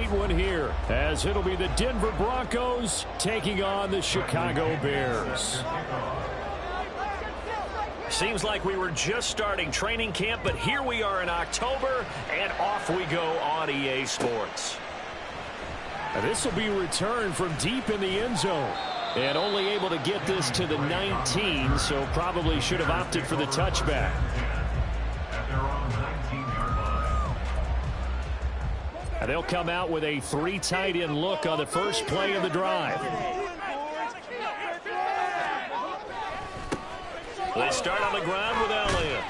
late one here, as it'll be the Denver Broncos taking on the Chicago Bears. Seems like we were just starting training camp, but here we are in October, and off we go on EA Sports. This will be returned from deep in the end zone. And only able to get this to the 19, so probably should have opted for the touchback. And they'll come out with a 3 tight end look on the first play of the drive. They start on the ground with Elliott.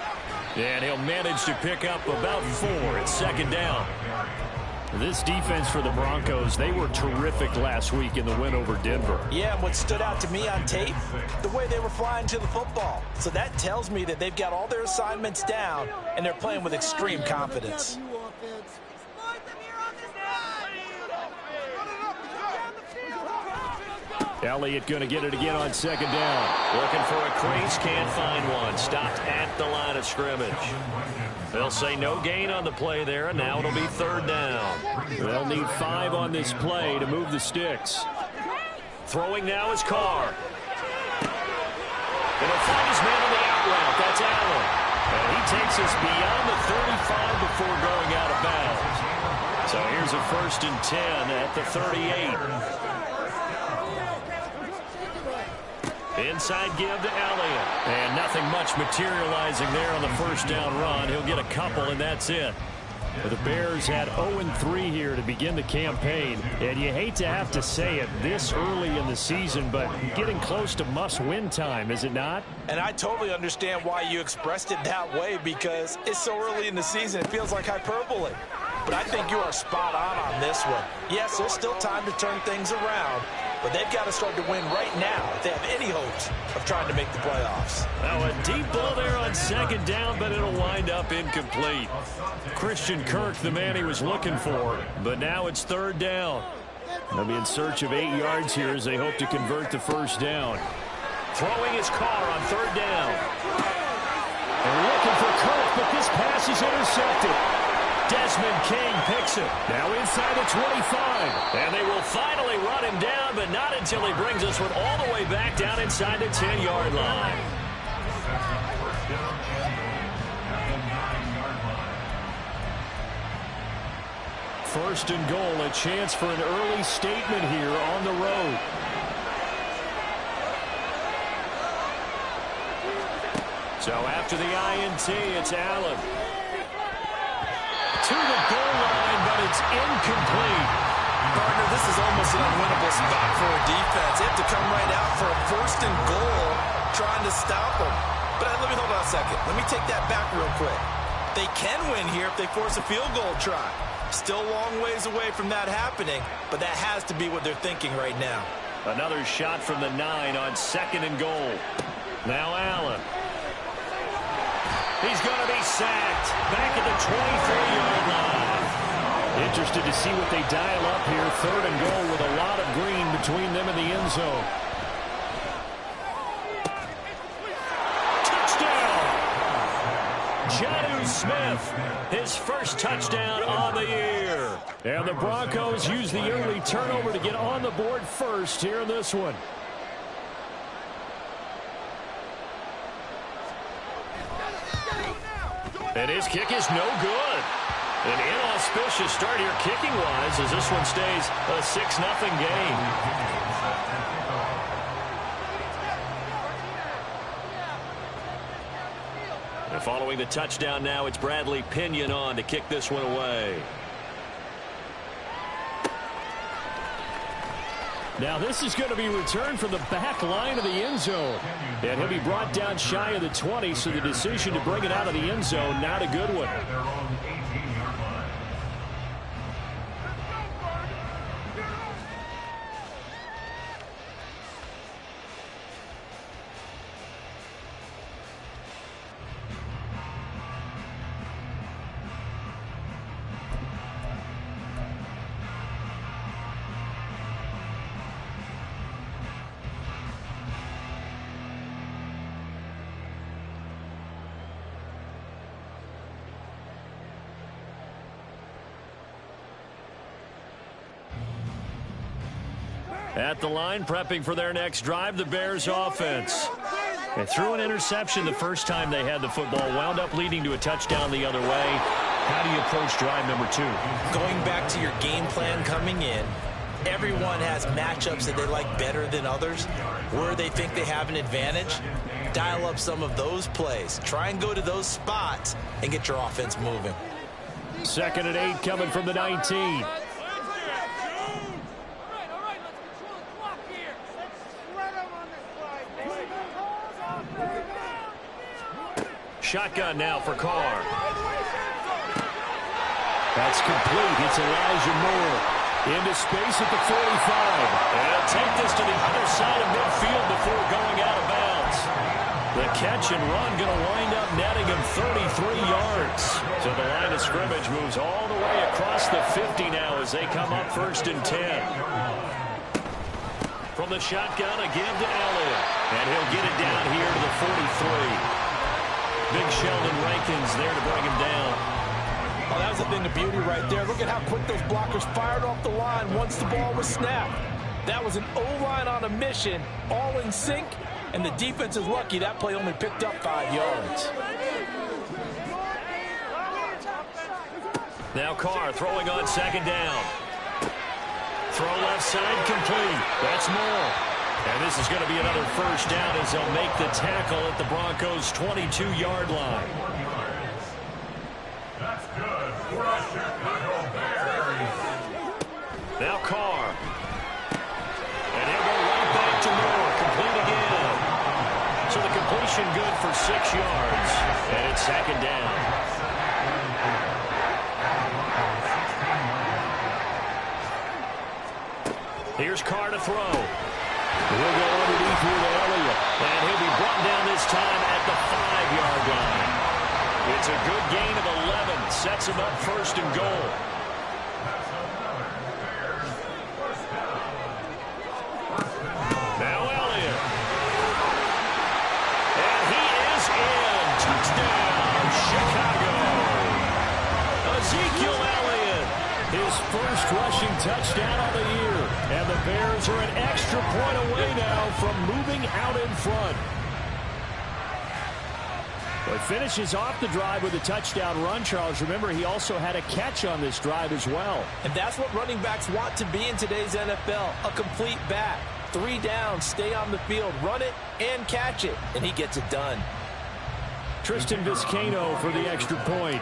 And he'll manage to pick up about 4 at second down. This defense for the Broncos, they were terrific last week in the win over Denver. Yeah, and what stood out to me on tape, the way they were flying to the football. So that tells me that they've got all their assignments down, and they're playing with extreme confidence. Elliott going to get it again on second down. Looking for a crease, can't find one. Stopped at the line of scrimmage. They'll say no gain on the play there, and now it'll be third down. They'll need 5 on this play to move the sticks. Throwing now is Carr. And he'll find his man on the out route. That's Allen. And he takes us beyond the 35 before going out of bounds. So here's a 1st and 10 at the 38. Inside give to Elliott. And nothing much materializing there on the first down run. He'll get a couple, and that's it. But the Bears had 0-3 here to begin the campaign. And you hate to have to say it this early in the season, but getting close to must-win time, is it not? And I totally understand why you expressed it that way, because it's so early in the season, it feels like hyperbole. But I think you are spot on this one. Yes, there's still time to turn things around, but they've got to start to win right now if they have any hopes of trying to make the playoffs. Now a deep ball there on second down, but it'll wind up incomplete. Christian Kirk, the man he was looking for, but now it's third down. They'll be in search of 8 yards here as they hope to convert the first down. Throwing his Carr on third down. They're looking for Kirk, but this pass is intercepted. Desmond King picks it. Now inside the 25. And they will finally run him down, but not until he brings us one all the way back down inside the 10-yard line. First and goal, a chance for an early statement here on the road. So after the INT, it's Allen. To the goal line, but it's incomplete. Partner, this is almost an unwinnable spot for a defense. They have to come right out for a 1st and goal, trying to stop them. But let me hold on a second. Let me take that back real quick. They can win here if they force a field goal try. Still a long ways away from that happening, but that has to be what they're thinking right now. Another shot from the 9 on 2nd and goal. Now Allen. He's going to be sacked back at the 23-yard line. Interested to see what they dial up here. 3rd and goal with a lot of green between them and the end zone. Touchdown! Jonnu Smith, his first touchdown on the year. And the Broncos use the early turnover to get on the board first here in this one. And his kick is no good. An inauspicious start here kicking-wise as this one stays a 6-0 game. And following the touchdown now, it's Bradley Pinion on to kick this one away. Now this is going to be returned from the back line of the end zone. And he'll be brought down shy of the 20, so the decision to bring it out of the end zone, not a good one. At the line, prepping for their next drive, the Bears offense. They threw an interception the first time they had the football, wound up leading to a touchdown the other way. How do you approach drive number 2? Going back to your game plan coming in, everyone has matchups that they like better than others, where they think they have an advantage. Dial up some of those plays. Try and go to those spots and get your offense moving. 2nd and 8 coming from the 19. Shotgun now for Carr. That's complete. It's Elijah Moore into space at the 45. And he'll take this to the other side of midfield before going out of bounds. The catch and run going to wind up netting him 33 yards. So the line of scrimmage moves all the way across the 50 now as they come up 1st and 10. From the shotgun, a give to Elliott. And he'll get it down here to the 43. Big Sheldon Rankins there to bring him down. Oh, that was a thing of beauty right there. Look at how quick those blockers fired off the line once the ball was snapped. That was an O-line on a mission, all in sync, and the defense is lucky that play only picked up 5 yards. Now Carr throwing on 2nd down. Throw left side complete. That's Moore. And this is going to be another 1st down as they'll make the tackle at the Broncos' 22-yard line. That's good for the Chicago Bears. Now Carr. And he'll go right back to Moore. Complete again. So the completion good for 6 yards. And it's 2nd down. Here's Carr to throw. We'll go underneath here to Elliott. And he'll be brought down this time at the 5-yard line. It's a good gain of 11. Sets him up 1st and goal. Now Elliott. And he is in. Touchdown, Chicago. Ezekiel Elliott. His first rushing touchdown of the year. And the Bears are an extra point away now from moving out in front. Well, he finishes off the drive with a touchdown run, Charles. Remember, he also had a catch on this drive as well. And that's what running backs want to be in today's NFL, a complete back. 3 downs, stay on the field, run it, and catch it. And he gets it done. Tristan Vizcaino for the extra point.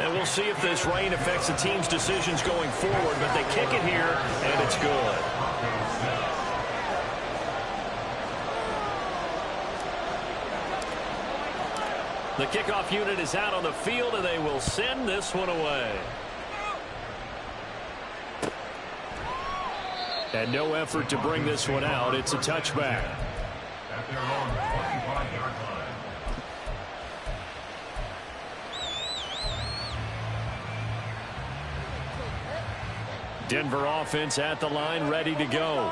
And we'll see if this rain affects the team's decisions going forward, but they kick it here, and it's good. The kickoff unit is out on the field, and they will send this one away. And no effort to bring this one out. It's a touchback. At their own 25-yard line. Denver offense at the line, ready to go.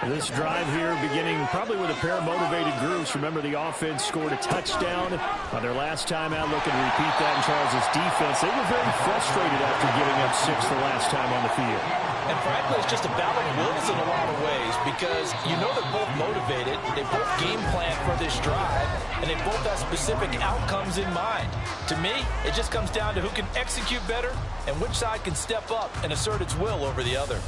This drive here beginning probably with a pair of motivated groups. Remember, the offense scored a touchdown on their last time out. Looking to repeat that in Charles's defense. They were very frustrated after giving up 6 the last time on the field. And frankly, it's just a battle of wills in a lot of ways because you know they're both motivated. They both game plan for this drive, and they both have specific outcomes in mind. To me, it just comes down to who can execute better and which side can step up and assert its will over the other.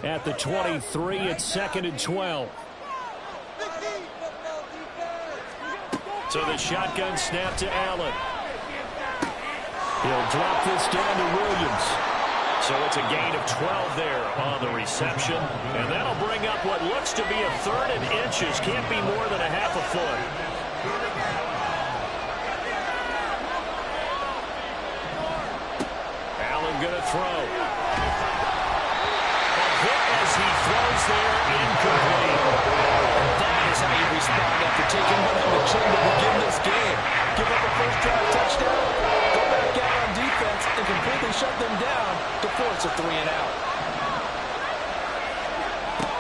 at the 23. It's 2nd and 12. So the shotgun snap to Allen. He'll drop this down to Williams. So it's a gain of 12 there on the reception. And that'll bring up what looks to be a 3rd and inches. Can't be more than a half a foot. Allen going to throw. A hit as he throws there, incomplete. That is how you respond after taking one on the chin to begin this game. Give up a first drive touchdown, go back out on defense, and completely shut them down to force a 3-and-out.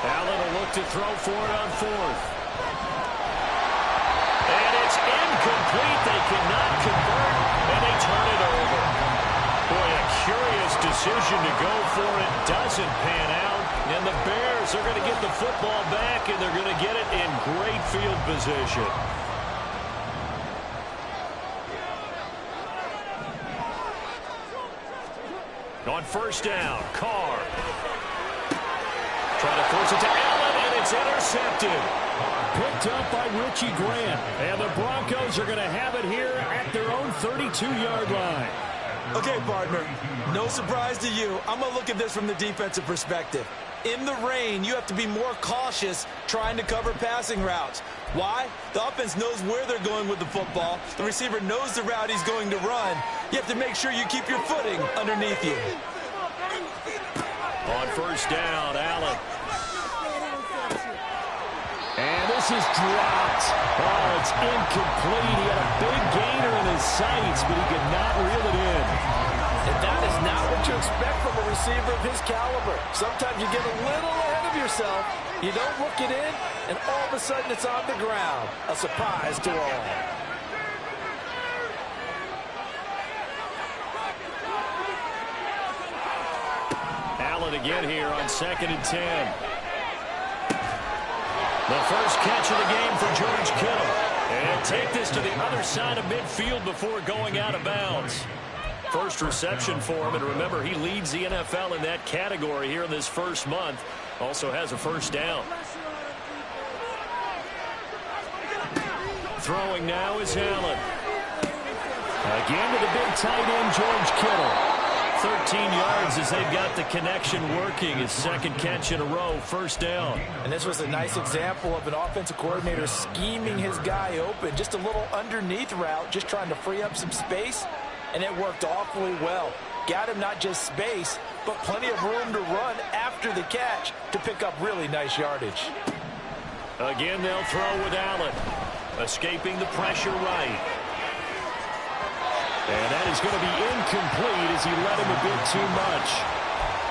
Allen will look to throw for it on 4th. And it's incomplete. They cannot convert, and they turn it over. Boy, a curious decision to go for it. Doesn't pan out. And the Bears are going to get the football back, and they're going to get it in great field position. On 1st down, Carr. Trying to force it to Allen, and it's intercepted. Picked up by Richie Grant. And the Broncos are going to have it here at their own 32-yard line. Okay, partner, no surprise to you. I'm going to look at this from the defensive perspective. In the rain, you have to be more cautious trying to cover passing routes. Why? The offense knows where they're going with the football. The receiver knows the route he's going to run. You have to make sure you keep your footing underneath you. On 1st down, Allen. And this is dropped. Oh, it's incomplete. He had a big gainer in his sights, but he could not reel it in. And that is not what you expect from a receiver of his caliber. Sometimes you get a little ahead of yourself, you don't look it in, and all of a sudden it's on the ground. A surprise to all. Allen again here on 2nd and 10. The first catch of the game for George Kittle. And take this to the other side of midfield before going out of bounds. First reception for him, and remember, he leads the NFL in that category here in this first month. Also has a 1st down. Throwing now is Allen. Again to the big tight end, George Kittle. 13 yards as they've got the connection working. His 2nd catch in a row, 1st down. And this was a nice example of an offensive coordinator scheming his guy open. Just a little underneath route, just trying to free up some space. And it worked awfully well. Got him not just space, but plenty of room to run after the catch to pick up really nice yardage. Again, they'll throw with Allen. Escaping the pressure right. And that is going to be incomplete as he let him a bit too much.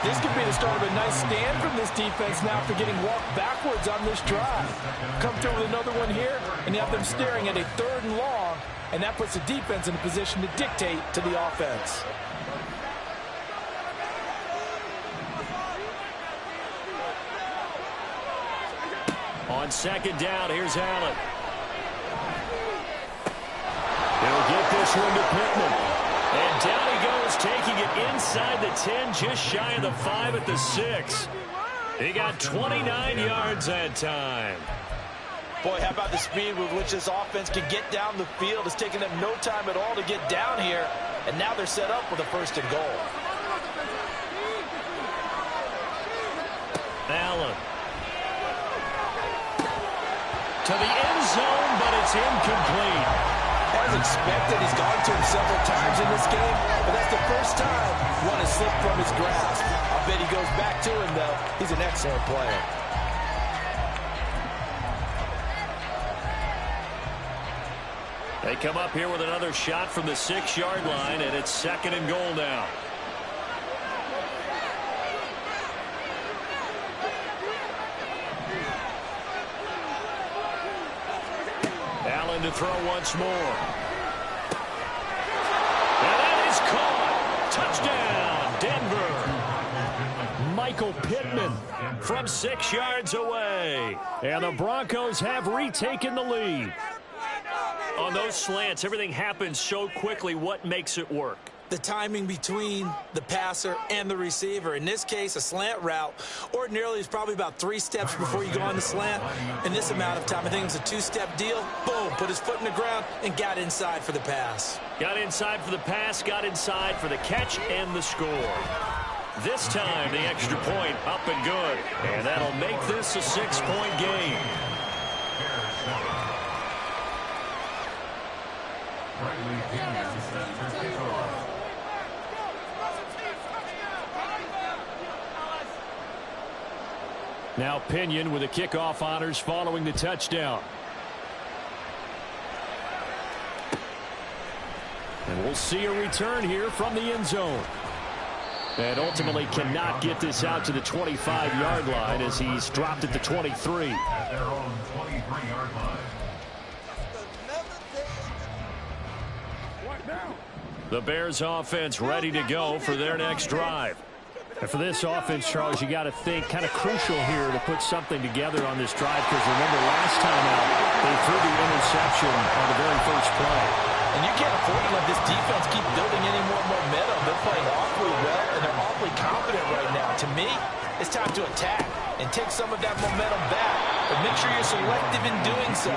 This could be the start of a nice stand from this defense now for getting walked backwards on this drive. Come through with another one here, and you have them staring at a 3rd and long, and that puts the defense in a position to dictate to the offense. On 2nd down, here's Allen. He'll get this one to Pittman. And down he goes, taking it inside the 10, just shy of the 5 at the 6. He got 29 yards that time. Boy, how about the speed with which this offense can get down the field? It's taken them no time at all to get down here. And now they're set up with a 1st and goal. Allen. To the end zone, but it's incomplete. As expected, he's gone to him several times in this game, but that's the first time one has slipped from his grasp. I bet he goes back to him, though. He's an excellent player. They come up here with another shot from the 6-yard line, and it's 2nd and goal now. Allen to throw once more. And that is caught. Touchdown, Denver. Michael Pittman From 6 yards away. and the Broncos have retaken the lead. On those slants, everything happens so quickly. What makes it work? the timing between the passer and the receiver. In this case, a slant route ordinarily is probably about 3 steps before you go on the slant. In this amount of time, I think it was a 2-step deal. Boom, put his foot in the ground and got inside for the pass. Got inside for the pass, got inside for the catch and the score. This time, the extra point up and good. And that'll make this a 6-point game. Now Pinion with the kickoff honors following the touchdown. And we'll see a return here from the end zone. And ultimately cannot get this out to the 25-yard line as he's dropped at the 23. At their own 23-yard line. The Bears offense ready to go for their next drive. And for this offense, Charles, you got to think kind of crucial here to put something together on this drive, because remember last time out they threw the interception on the very first play. And you can't afford to let this defense keep building any more momentum. They're playing awfully well, and they're awfully confident right now. To me, it's time to attack and take some of that momentum back. But make sure you're selective in doing so.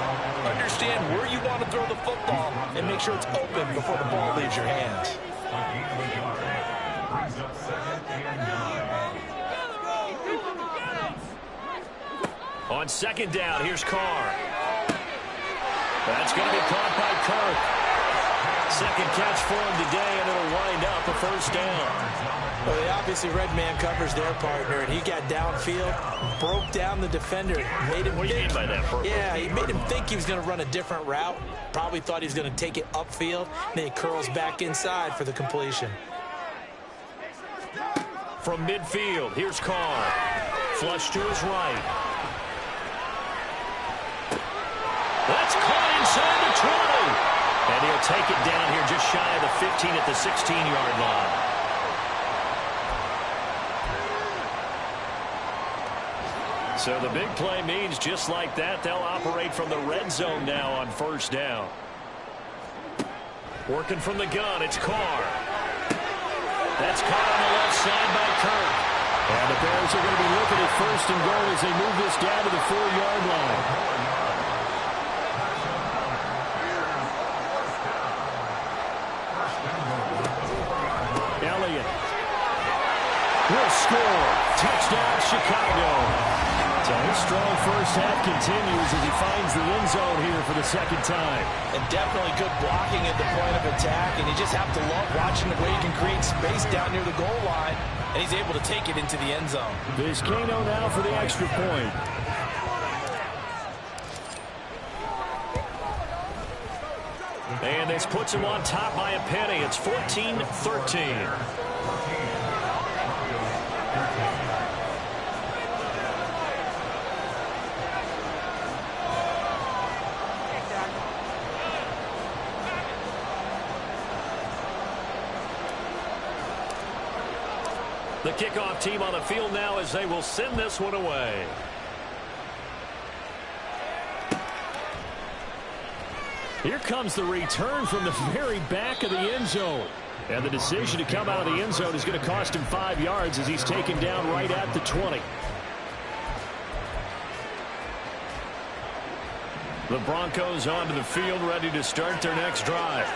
Understand where you want to throw the football and make sure it's open before the ball leaves your hands. On second down, here's Carr. That's going to be caught by Kirk. Second catch for him today, and it'll wind up a first down. Well, they obviously read man covers their partner, and he got downfield, broke down the defender. Made him what do you mean by that? Yeah, he made him think he was going to run a different route. Probably thought he was going to take it upfield. Then he curls back inside for the completion. From midfield, here's Carr. Flush to his right. That's caught inside the 20. And he'll take it down here just shy of the 15 at the 16-yard line. So the big play means just like that, they'll operate from the red zone now on first down. Working from the gun, it's Carr. That's caught on the left side by Kirk. And the Bears are going to be looking at first and goal as they move this down to the 4-yard line. Elliott will score. Touchdown, Chicago. So his strong first half continues as he finds the end zone here for the second time. And definitely good blocking at the point of attack, and you just have to love watching the way he can create space down near the goal line, and he's able to take it into the end zone. Vizcaino now for the extra point. And this puts him on top by a penny. It's 14-13. The kickoff team on the field now as they will send this one away. Here comes the return from the very back of the end zone. And the decision to come out of the end zone is going to cost him 5 yards as he's taken down right at the 20. The Broncos onto the field ready to start their next drive.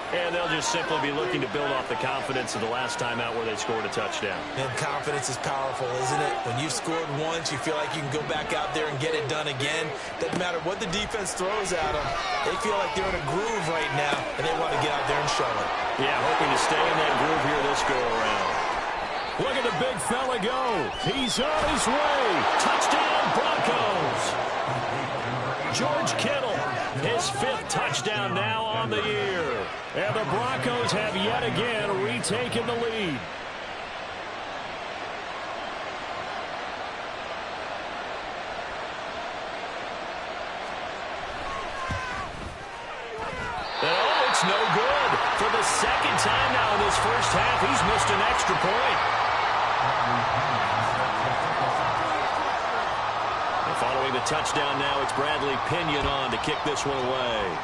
And they'll just simply be looking to build off the confidence of the last time out where they scored a touchdown. And confidence is powerful, isn't it? When you've scored once, you feel like you can go back out there and get it done again. Doesn't matter what the defense throws at them. They feel like they're in a groove right now, and they want to get out there and show it. Yeah, hoping to stay in that groove here this go-around. Look at the big fella go. He's on his way. Touchdown, Broncos. George Kittle, his 5th touchdown now on the year. And the Broncos have yet again retaken the lead. Oh, it's no good. For the second time now in this first half, he's missed an extra point. And following the touchdown now, it's Bradley Pinion on to kick this one away.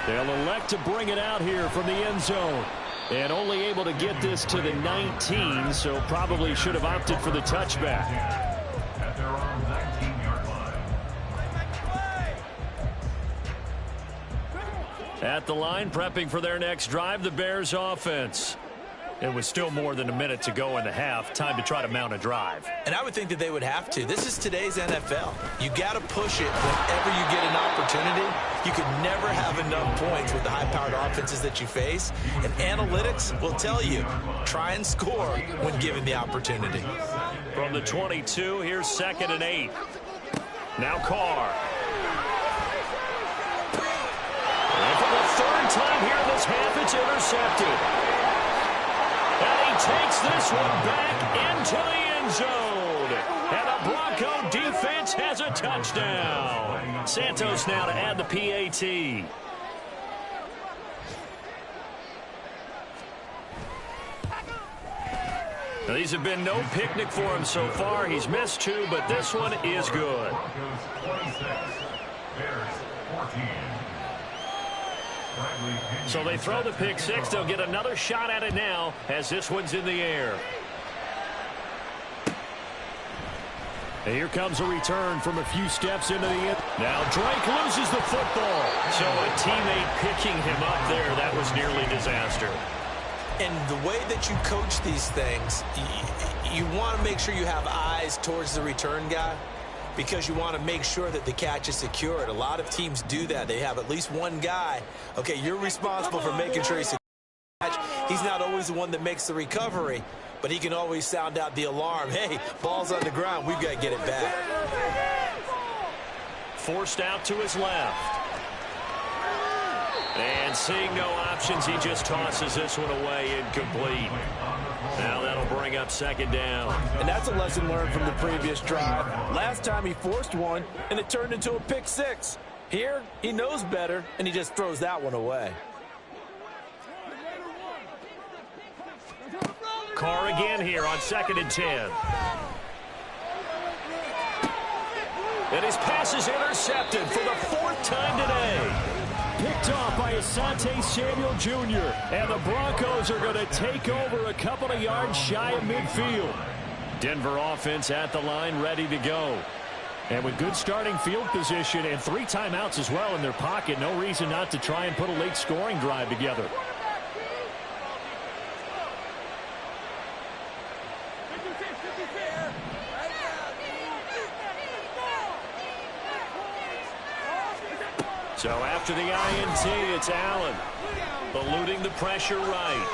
They'll elect to bring it out here from the end zone. And only able to get this to the 19, so probably should have opted for the touchback. At their own 19-yard line. At the line, prepping for their next drive, the Bears offense. It was still more than a minute to go in the half. Time to try to mount a drive. And I would think that they would have to. This is today's NFL. You got to push it whenever you get an opportunity. You could never have enough points with the high-powered offenses that you face. And analytics will tell you, try and score when given the opportunity. From the 22, here's 2nd and 8. Now Carr. And for the 3rd time here in this half, it's intercepted. And he takes this one back into the end zone. And the Bronco defense has a touchdown. Santos now to add the PAT. Now, these have been no picnic for him so far. He's missed 2, but this one is good. Broncos 26, Bears 14. So they throw the pick 6. They'll get another shot at it now as this one's in the air. And here comes a return from a few steps into the end. Now Drake loses the football. So a teammate picking him up there, that was nearly disaster. And the way that you coach these things, you want to make sure you have eyes towards the return guy, because you want to make sure that the catch is secured. A lot of teams do that. They have at least one guy. Okay, you're responsible for making sure he's catch. He's not always the one that makes the recovery, but he can always sound out the alarm. Hey, ball's on the ground. We've got to get it back. Forced out to his left. And seeing no options, he just tosses this one away, incomplete. Now that'll bring up 2nd down. And that's a lesson learned from the previous drive. Last time he forced one, and it turned into a pick 6. Here, he knows better, and he just throws that one away. Carr again here on 2nd and 10. And his pass is intercepted for the 4th time today. Picked off by Asante Samuel Jr. And the Broncos are going to take over a couple of yards shy of midfield. Denver offense at the line, ready to go. And with good starting field position and 3 timeouts as well in their pocket, no reason not to try and put a late scoring drive together. So after the INT, it's Allen. Eluding the pressure right.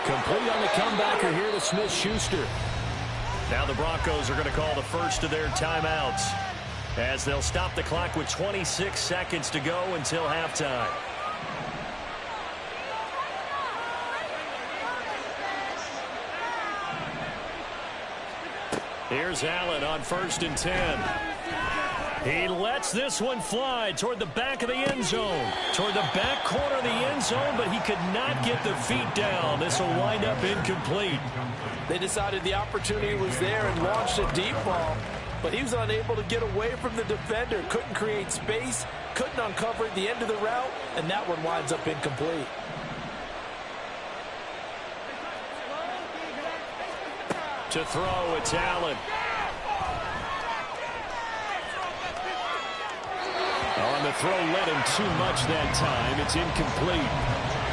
Complete on the comebacker here to Smith-Schuster. Now the Broncos are going to call the first of their timeouts, as they'll stop the clock with 26 seconds to go until halftime. Here's Allen on 1st and 10. He lets this one fly toward the back of the end zone. Toward the back corner of the end zone, but he could not get the feet down. This will wind up incomplete. They decided the opportunity was there and launched a deep ball, but he was unable to get away from the defender. Couldn't create space, couldn't uncover at the end of the route, and that one winds up incomplete. To throw, it's Allen. On the throw, led him too much that time. It's incomplete.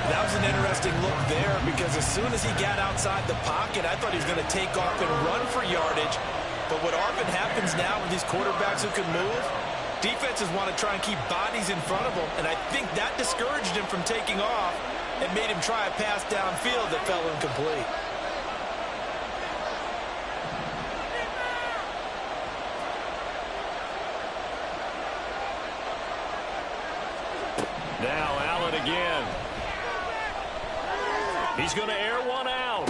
That was an interesting look there, because as soon as he got outside the pocket, I thought he was going to take off and run for yardage. But what often happens now with these quarterbacks who can move, defenses want to try and keep bodies in front of them, and I think that discouraged him from taking off and made him try a pass downfield that fell incomplete. Now Allen again. He's going to air one out.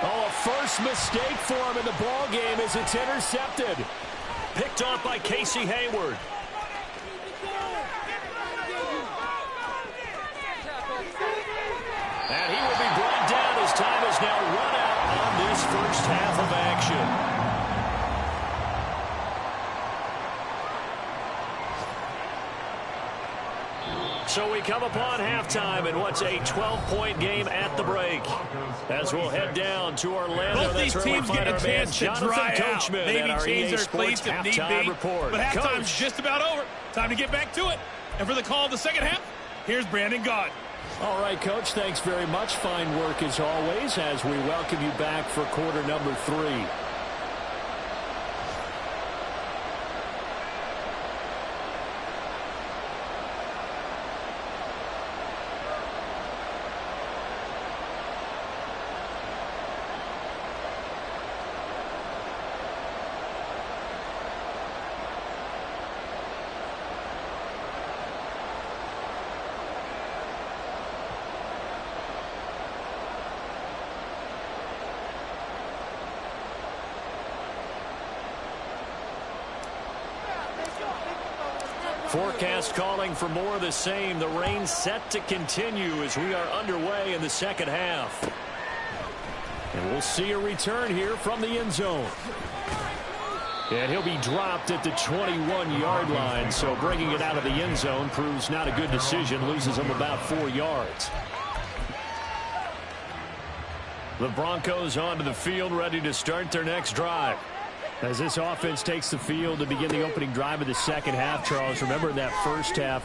Oh, a first mistake for him in the ball game as it's intercepted. Picked off by Casey Hayward. And he will be brought down as time has now run out on this first half of action. So we come upon halftime in what's a 12-point game at the break. As we'll head down to Orlando. Both these teams get a chance to dry out. Maybe change their cleats if need be. Report. But halftime's Coach. just about over. Time to get back to it. And for the call of the second half, here's Brandon Gaud. All right, Coach, thanks very much. Fine work as always as we welcome you back for quarter number 3. Forecast calling for more of the same. The rain set to continue as we are underway in the second half. And we'll see a return here from the end zone. And he'll be dropped at the 21-yard line. So bringing it out of the end zone proves not a good decision. Loses him about 4 yards. The Broncos onto the field, ready to start their next drive. As this offense takes the field to begin the opening drive of the second half, Charles, remember in that first half,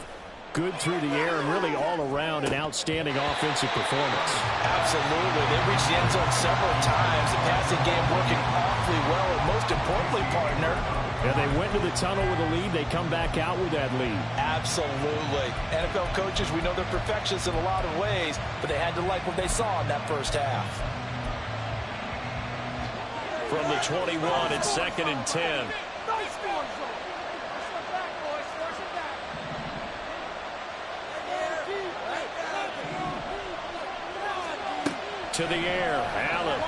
good through the air and really all around an outstanding offensive performance. Absolutely. They reached the end zone several times. The passing game working awfully well, and most importantly, partner. Yeah, they went to the tunnel with a lead. They come back out with that lead. Absolutely. NFL coaches, we know they're perfectionists in a lot of ways, but they had to like what they saw in that first half. From the 21, it's 2nd and 10. To the air, Allen.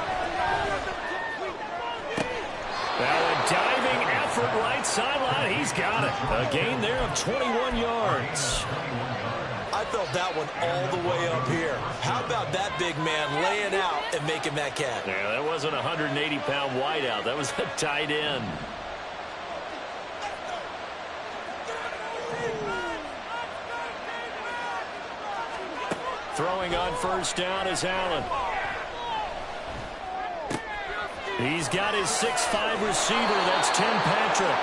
Now a diving effort right sideline. He's got it. A gain there of 21 yards. I felt that one all the way up here. How about that big man laying out and making that catch? Yeah, that wasn't a 180-pound wideout. That was a tight end. Throwing on first down is Allen. He's got his 6'5" receiver. That's Tim Patrick.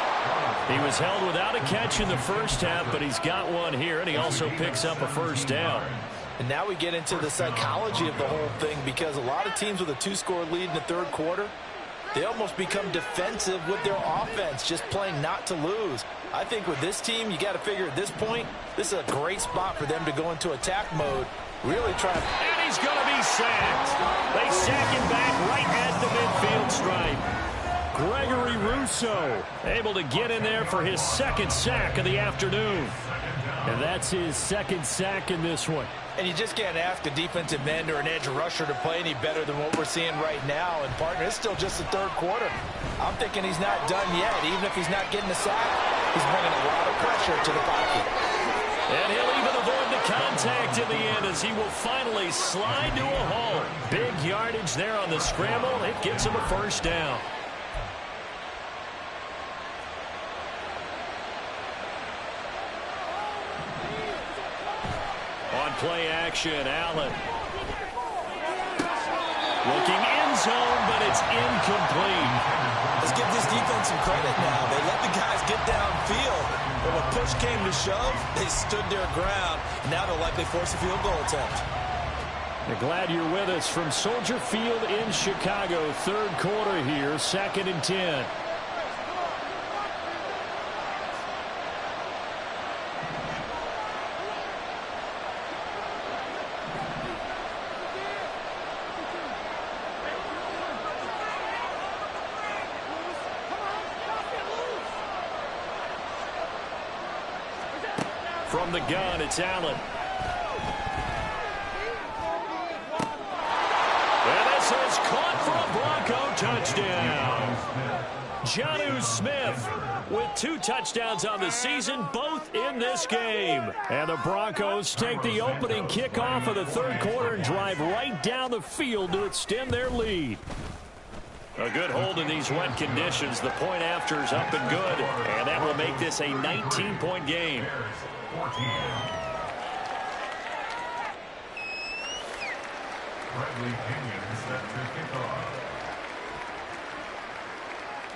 He was held without a catch in the first half, but he's got one here, and he also picks up a first down. And now we get into the psychology of the whole thing, because a lot of teams with a 2-score lead in the third quarter, they almost become defensive with their offense, just playing not to lose. I think with this team, you got to figure at this point, this is a great spot for them to go into attack mode, really try to... And he's going to be sacked. They sack him back right at the midfield stripe. Gregory Rousseau able to get in there for his second sack of the afternoon. And that's his second sack in this one. And you just can't ask a defensive end or an edge rusher to play any better than what we're seeing right now. And, partner, it's still just the third quarter. I'm thinking he's not done yet. Even if he's not getting a sack, he's bringing a lot of pressure to the pocket. And he'll even avoid the contact in the end as he will finally slide to a hole. Big yardage there on the scramble. It gets him a first down. On play action, Allen. Looking end zone, but it's incomplete. Let's give this defense some credit now. They let the guys get downfield, but when push came to shove, they stood their ground. Now they'll likely force a field goal attempt. We're glad you're with us from Soldier Field in Chicago. Third quarter here, 2nd and 10. From the gun, it's Allen. And this is caught for a Bronco touchdown. Jonnu Smith with 2 touchdowns on the season, both in this game. And the Broncos take the opening kickoff of the third quarter and drive right down the field to extend their lead. A good hold in these wet conditions. The point after is up and good, and that will make this a 19-point game.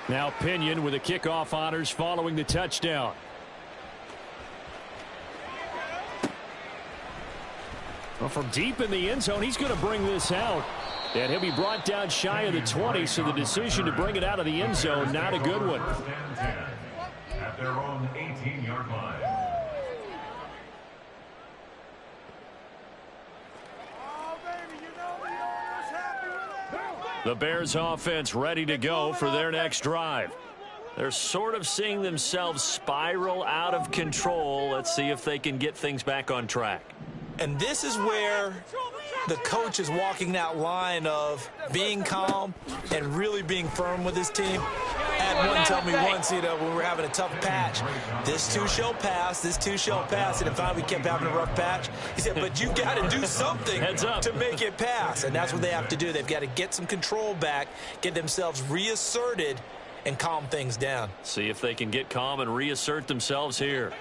Now Pinion with the kickoff honors following the touchdown. Well, from deep in the end zone, he's going to bring this out. And he'll be brought down shy of the 20, so the decision to bring it out of the end zone, not a good one. At their own 18-yard line. The Bears offense ready to go for their next drive. They're sort of seeing themselves spiral out of control. Let's see if they can get things back on track. And this is where the coach is walking that line of being calm and really being firm with his team. I had one tell me once, when we were having a tough patch, this too shall pass, this too shall pass. And finally we kept having a rough patch. He said, but you got to do something to make it pass. And that's what they have to do. They've got to get some control back, get themselves reasserted, and calm things down. See if they can get calm and reassert themselves here.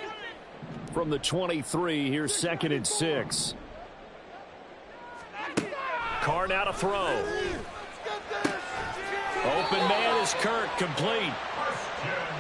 From the 23, here's 2nd and 6. Carr now to throw. Open man is Kirk, complete.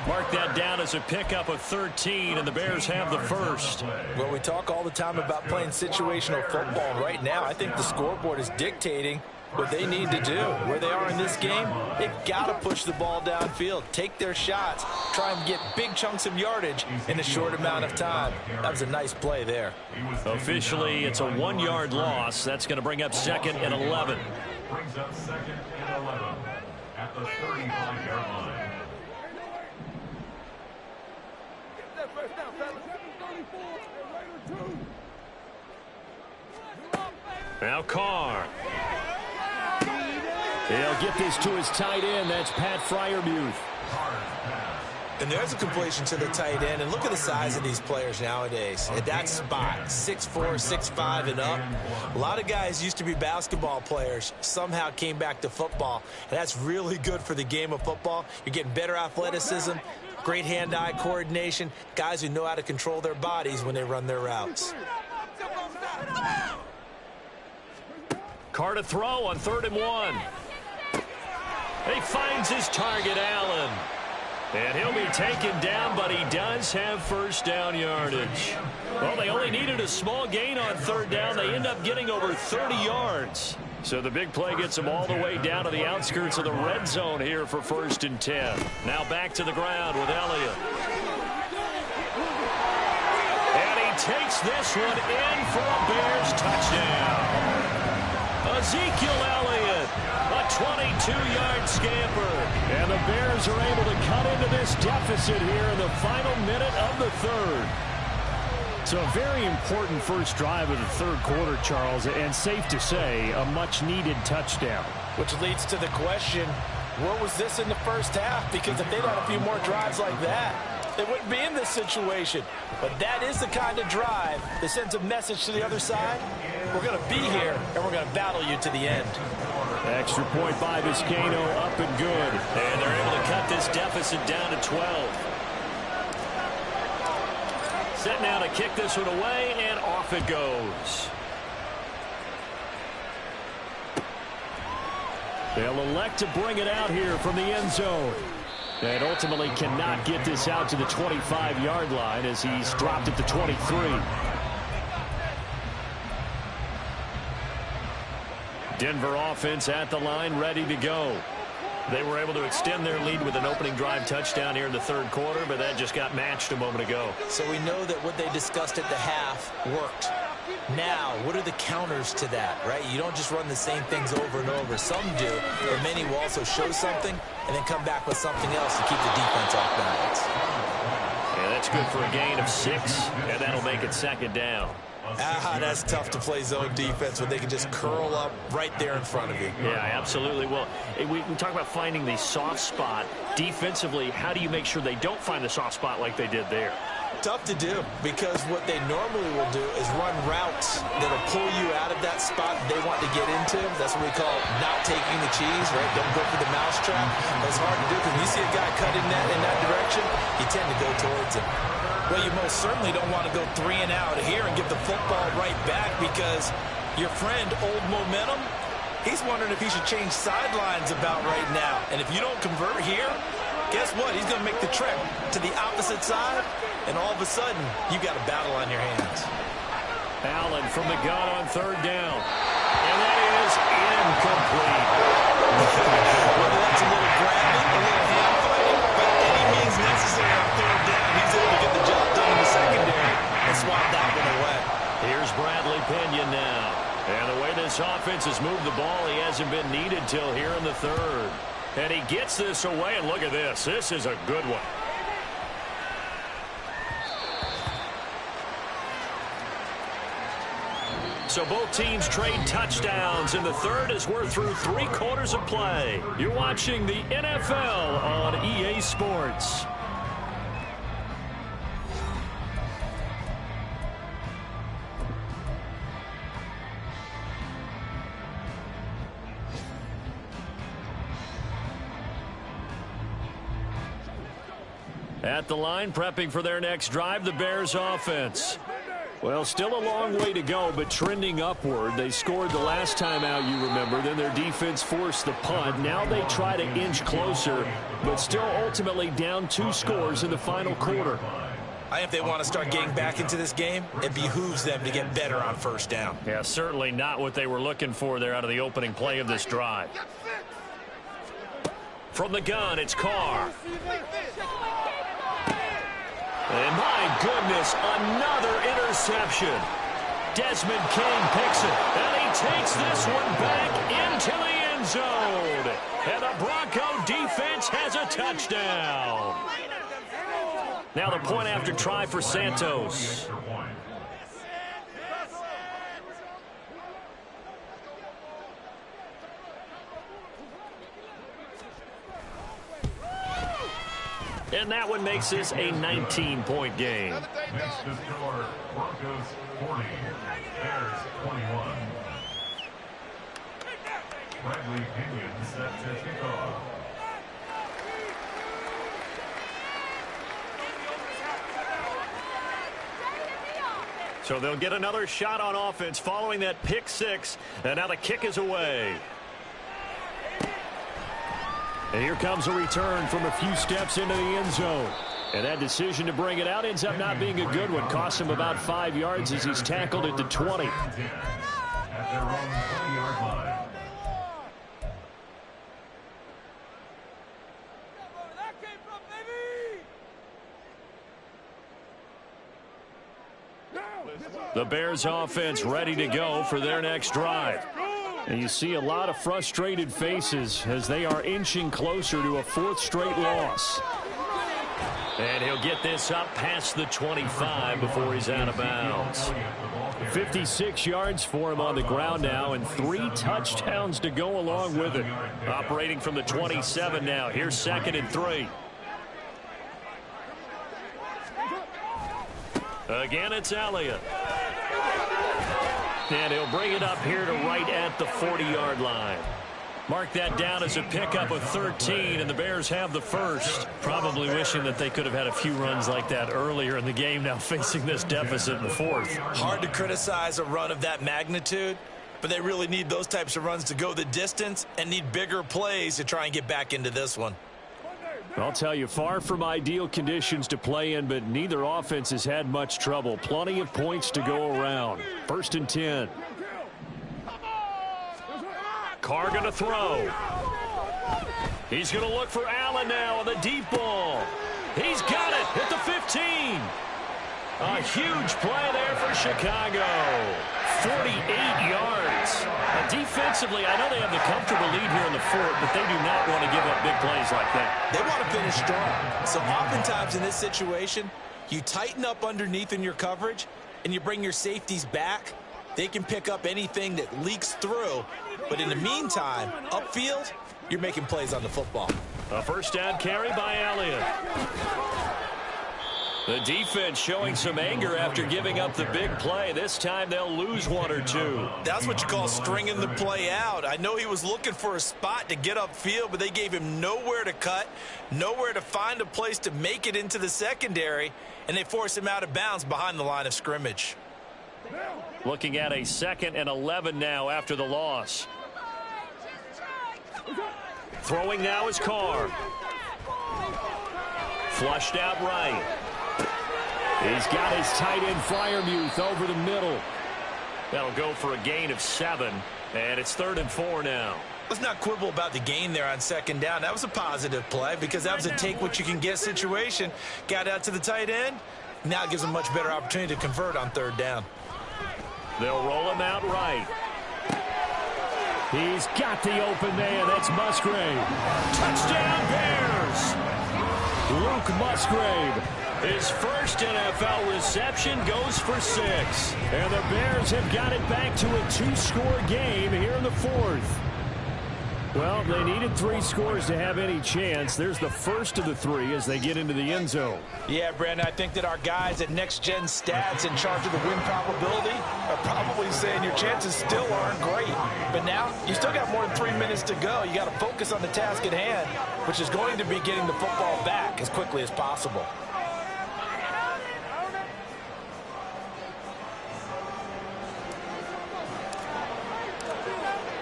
Mark that down as a pickup of 13, and the Bears have the first. Well, we talk all the time about playing situational football. Right now, I think the scoreboard is dictating what they need to do. Where they are in this game, they've got to push the ball downfield, take their shots, try and get big chunks of yardage in a short amount of time. That was a nice play there. Officially, it's a 1-yard loss. That's going to bring up 2nd and 11. Brings up 2nd and 11 at the 35-yard line. Now Carr. He'll get this to his tight end. That's Pat Freiermuth. And there's a completion to the tight end. And look at the size of these players nowadays. At that spot, 6'4", 6'5", and up. A lot of guys used to be basketball players, somehow came back to football. And that's really good for the game of football. You're getting better athleticism, great hand-eye coordination, guys who know how to control their bodies when they run their routes. Carr to throw on 3rd and 1. He finds his target, Allen. And he'll be taken down, but he does have first down yardage. Well, they only needed a small gain on 3rd down. They end up getting over 30 yards. So the big play gets them all the way down to the outskirts of the red zone here for 1st and 10. Now back to the ground with Elliott. And he takes this one in for a Bears touchdown. Ezekiel Elliott, a 22-yard scamper. And the Bears are able to cut into this deficit here in the final minute of the 3rd. So a very important first drive of the 3rd quarter, Charles, and safe to say, a much-needed touchdown. Which leads to the question, where was this in the first half? Because if they'd had a few more drives like that, they wouldn't be in this situation. But that is the kind of drive that sends a message to the other side. We're going to be here, and we're going to battle you to the end. Extra point by Vizcaino, up and good. And they're able to cut this deficit down to 12. Set now to kick this one away, and off it goes. They'll elect to bring it out here from the end zone. And ultimately cannot get this out to the 25-yard line as he's dropped at the 23. Denver offense at the line, ready to go. They were able to extend their lead with an opening drive touchdown here in the 3rd quarter, but that just got matched a moment ago. So we know that what they discussed at the half worked. Now, what are the counters to that, right? You don't just run the same things over and over. Some do, but many will also show something and then come back with something else to keep the defense off balance. Yeah, that's good for a gain of 6, and that'll make it 2nd down. That's tough to play zone defense when they can just curl up right there in front of you. Yeah, absolutely. Well, we talk about finding the soft spot. Defensively, how do you make sure they don't find the soft spot like they did there? Tough to do, because what they normally will do is run routes that'll pull you out of that spot they want to get into. That's what we call not taking the cheese, right? Don't go for the mousetrap. That's hard to do because when you see a guy cutting that in that direction, you tend to go towards him. Well, you most certainly don't want to go 3 and out here and give the football right back, because your friend, Old Momentum, He's wondering if he should change sidelines about right now. And if you don't convert here, guess what? He's going to make the trek to the opposite side, and all of a sudden, you got a battle on your hands. Allen from the gun on third down. And that is incomplete. Whether that's a little grabbing, a little hand fighting, by any means necessary on third down, he's able to get the job done in the secondary and swat that one away. Here's Bradley Pinion now. And the way this offense has moved the ball, he hasn't been needed till here in the third. And he gets this away, and look at this. This is a good one. So both teams trade touchdowns in the third as we're through 3 quarters of play. You're watching the NFL on EA Sports. At the line, prepping for their next drive, the Bears offense. Well, still a long way to go, but trending upward. They scored the last time out, you remember. Then their defense forced the punt. Now they try to inch closer, but still ultimately down 2 scores in the final quarter. I think if they want to start getting back into this game, it behooves them to get better on first down. Yeah, certainly not what they were looking for there out of the opening play of this drive. From the gun, it's Carr. And my goodness, another interception. Desmond King picks it, and he takes this one back into the end zone. And the Bronco defense has a touchdown. Now the point after try for Santos. And that one makes this a 19-point game. Next to score, Broncos 40, Bears 21. Bradley Pinion set to kick off. So they'll get another shot on offense following that pick 6. And now the kick is away. And here comes a return from a few steps into the end zone. And that decision to bring it out ends up not being a good one. Costs him about 5 yards as he's tackled at the 20. At their own 20-yard line. The Bears offense ready to go for their next drive. And you see a lot of frustrated faces as they are inching closer to a 4th straight loss. And he'll get this up past the 25 before he's out of bounds. 56 yards for him on the ground now and 3 touchdowns to go along with it. Operating from the 27 now. Here's 2nd and 3. Again, it's Elliott. And he'll bring it up here to right at the 40-yard line. Mark that down as a pickup of 13, and the Bears have the first. Probably wishing that they could have had a few runs like that earlier in the game, now facing this deficit in the 4th. Hard to criticize a run of that magnitude, but they really need those types of runs to go the distance and need bigger plays to try and get back into this one. I'll tell you, far from ideal conditions to play in, but neither offense has had much trouble. Plenty of points to go around. 1st and 10. Carr going to throw. He's going to look for Allen now on the deep ball. He's got it at the 15. A huge play there for Chicago. 48 yards. Defensively, I know they have the comfortable lead here in the 4th, but they do not want to give up big plays like that. They want to finish strong. So oftentimes in this situation, you tighten up underneath in your coverage, and you bring your safeties back. They can pick up anything that leaks through. But in the meantime, upfield, you're making plays on the football. A 1st down carry by Elliott. The defense showing some anger after giving up the big play. This time they'll lose 1 or 2. That's what you call stringing the play out. I know he was looking for a spot to get upfield, but they gave him nowhere to cut, nowhere to find a place to make it into the secondary, and they forced him out of bounds behind the line of scrimmage. Looking at a 2nd and 11 now after the loss. Throwing now is Carr. Flushed out right. He's got his tight end Fryermuth over the middle. That'll go for a gain of 7, and it's 3rd and 4 now. Let's not quibble about the gain there on 2nd down. That was a positive play because that was a take-what-you-can-get situation. Got out to the tight end. Now it gives them a much better opportunity to convert on 3rd down. They'll roll him out right. He's got the open man. That's Musgrave. Touchdown, Bears! Luke Musgrave. His first NFL reception goes for 6. And the Bears have got it back to a 2-score game here in the 4th. Well, they needed 3 scores to have any chance. There's the first of the 3 as they get into the end zone. Yeah, Brandon, I think that our guys at Next Gen Stats in charge of the win probability are probably saying your chances still aren't great. But now you still got more than 3 minutes to go. You got to focus on the task at hand, which is going to be getting the football back as quickly as possible.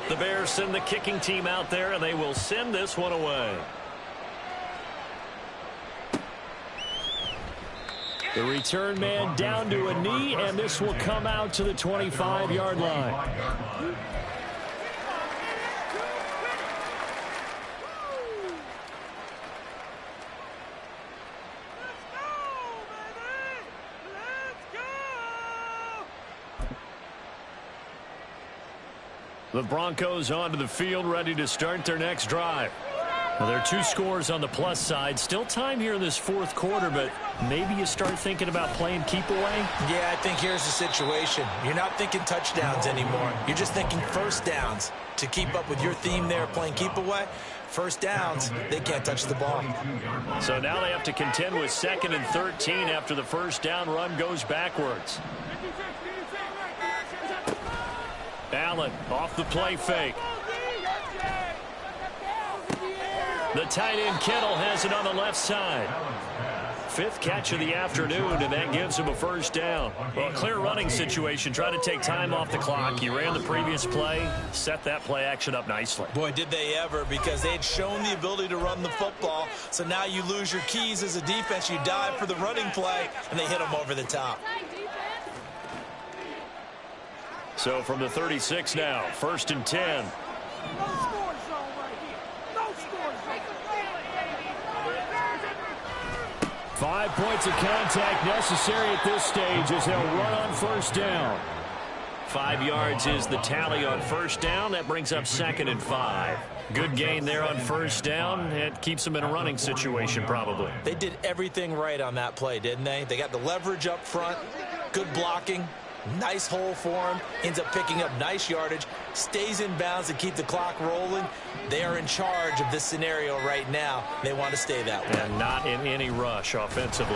The Bears send the kicking team out there, and they will send this one away. The return man down to a knee, and this will come out to the 25-yard line. The Broncos onto the field, ready to start their next drive. Well, there are 2 scores on the plus side. Still time here in this 4th quarter, but maybe you start thinking about playing keep away? Yeah, I think here's the situation. You're not thinking touchdowns anymore. You're just thinking first downs. To keep up with your theme there, playing keep away, first downs, they can't touch the ball. So now they have to contend with 2nd and 13 after the first down run goes backwards. Allen off the play fake. The tight end Kittle has it on the left side. 5th catch of the afternoon, and that gives him a first down. Well, a clear running situation. Try to take time off the clock. He ran the previous play, set that play action up nicely. Boy, did they ever, because they had shown the ability to run the football. So now you lose your keys as a defense. You dive for the running play, and they hit them over the top. So from the 36 now, 1st and 10. 5 points of contact necessary at this stage as they'll run on first down. 5 yards is the tally on first down. That brings up 2nd and 5. Good gain there on first down. It keeps them in a running situation probably. They did everything right on that play, didn't they? They got the leverage up front, good blocking, nice hole for him, ends up picking up nice yardage, stays in bounds to keep the clock rolling. They are in charge of this scenario right now. They want to stay that way. And not in any rush offensively.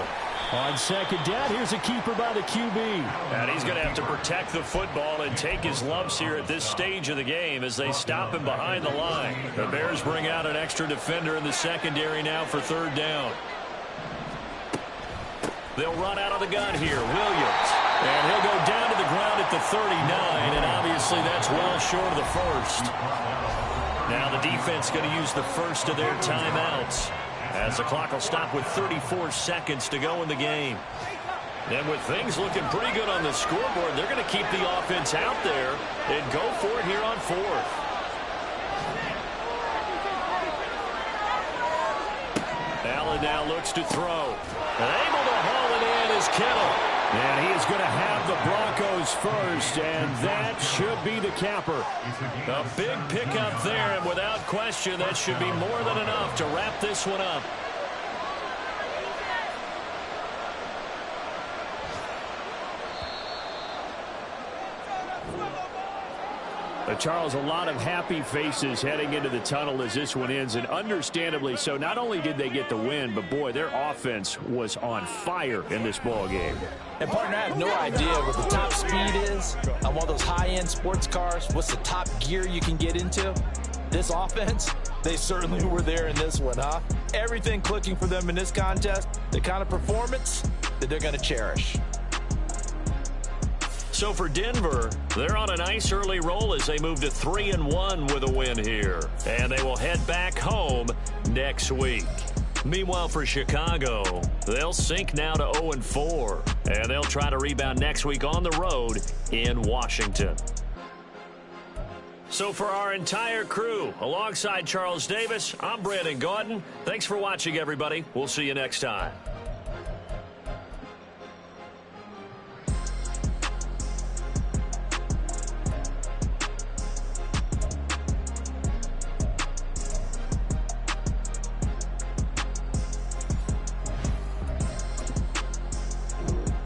On 2nd down, here's a keeper by the QB. And he's going to have to protect the football and take his lumps here at this stage of the game as they stop him behind the line. The Bears bring out an extra defender in the secondary now for 3rd down. They'll run out of the gun here. Williams. And he'll go down to the ground at the 39, and obviously that's well short of the first. Now the defense going to use the first of their timeouts as the clock will stop with 34 seconds to go in the game. And with things looking pretty good on the scoreboard, they're going to keep the offense out there and go for it here on 4th. Allen now looks to throw. And able to haul it in is Kittle. And he is going to have the Broncos first, and that should be the capper. A big pickup there, and without question, that should be more than enough to wrap this one up. Charles, a lot of happy faces heading into the tunnel as this one ends, and understandably so. Not only did they get the win, but boy, their offense was on fire in this ball game. And partner, I have no idea what the top speed is on one of those high-end sports cars. What's the top gear you can get into? This offense, they certainly were there in this one, huh? Everything clicking for them in this contest, the kind of performance that they're going to cherish. So for Denver, they're on a nice early roll as they move to 3-1 with a win here. And they will head back home next week. Meanwhile, for Chicago, they'll sink now to 0-4. And they'll try to rebound next week on the road in Washington. So for our entire crew, alongside Charles Davis, I'm Brandon Gaudin. Thanks for watching, everybody. We'll see you next time.